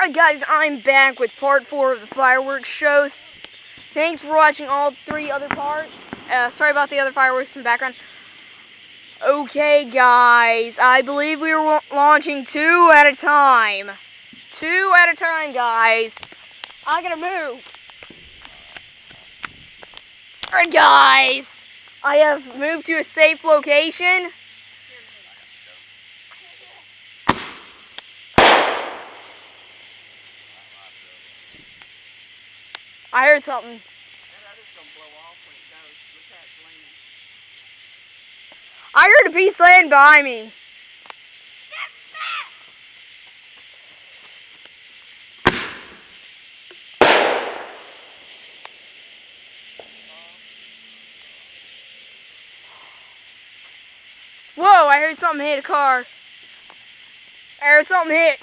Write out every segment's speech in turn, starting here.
Alright guys, I'm back with part 4 of the fireworks show. Thanks for watching all 3 other parts. Sorry about the other fireworks in the background. Okay guys, I believe we were launching 2 at a time. 2 at a time, guys. I gotta move. Alright guys, I have moved to a safe location. I heard something. I heard a piece land by me. Whoa, I heard something hit a car. I heard something hit.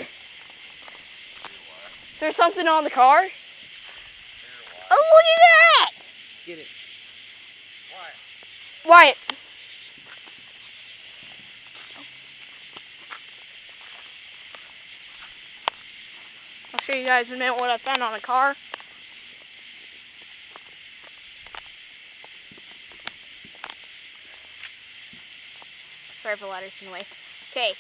Is there something on the car? Oh, look at that! Get it. Wyatt. I'll show you guys in a minute what I found on the car. Sorry for the letters in the way. Okay.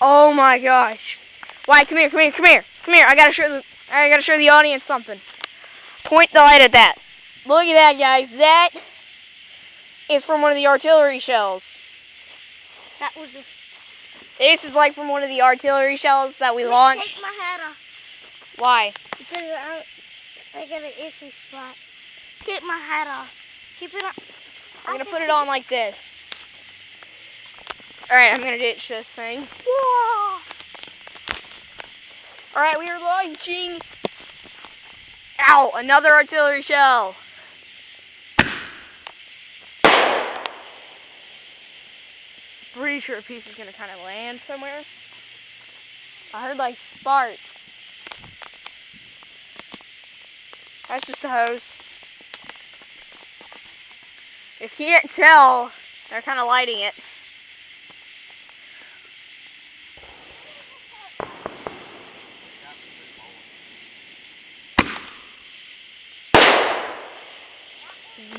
Oh my gosh. Wyatt, come here. I gotta show the audience something. Point the light at that. Look at that, guys. That is from one of the artillery shells. This is like from one of the artillery shells that we launched. Take my hat off. Why? Because I got an itchy spot. Take my hat off. Keep it on. I'm gonna put it on like this. Alright, I'm gonna ditch this thing. Whoa. Alright, we are launching. Ow! Another artillery shell. Pretty sure a piece is gonna kind of land somewhere. I heard like sparks. That's just a hose. If you can't tell, they're kind of lighting it.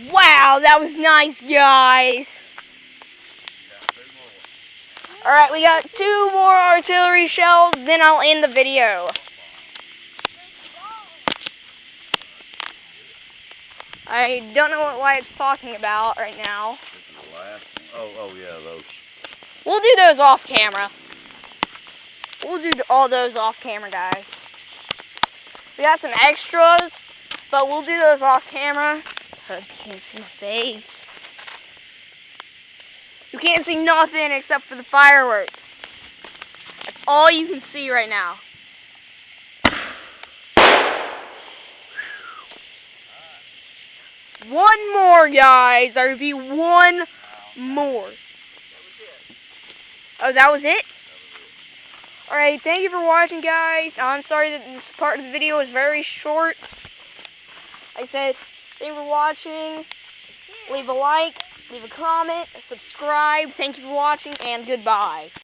Wow, that was nice, guys. Alright, we got 2 more artillery shells, then I'll end the video. I don't know what Wyatt's talking about right now. Oh yeah, those. We'll do those off camera. We'll do all those off camera, guys. We got some extras, but we'll do those off camera. You can't see my face. You can't see nothing except for the fireworks. That's all you can see right now. One more, guys. I repeat, one more. Oh, that was it? Alright, thank you for watching, guys. I'm sorry that this part of the video is very short. Like I said, thank you for watching. Leave a like, leave a comment, subscribe. Thank you for watching, and goodbye.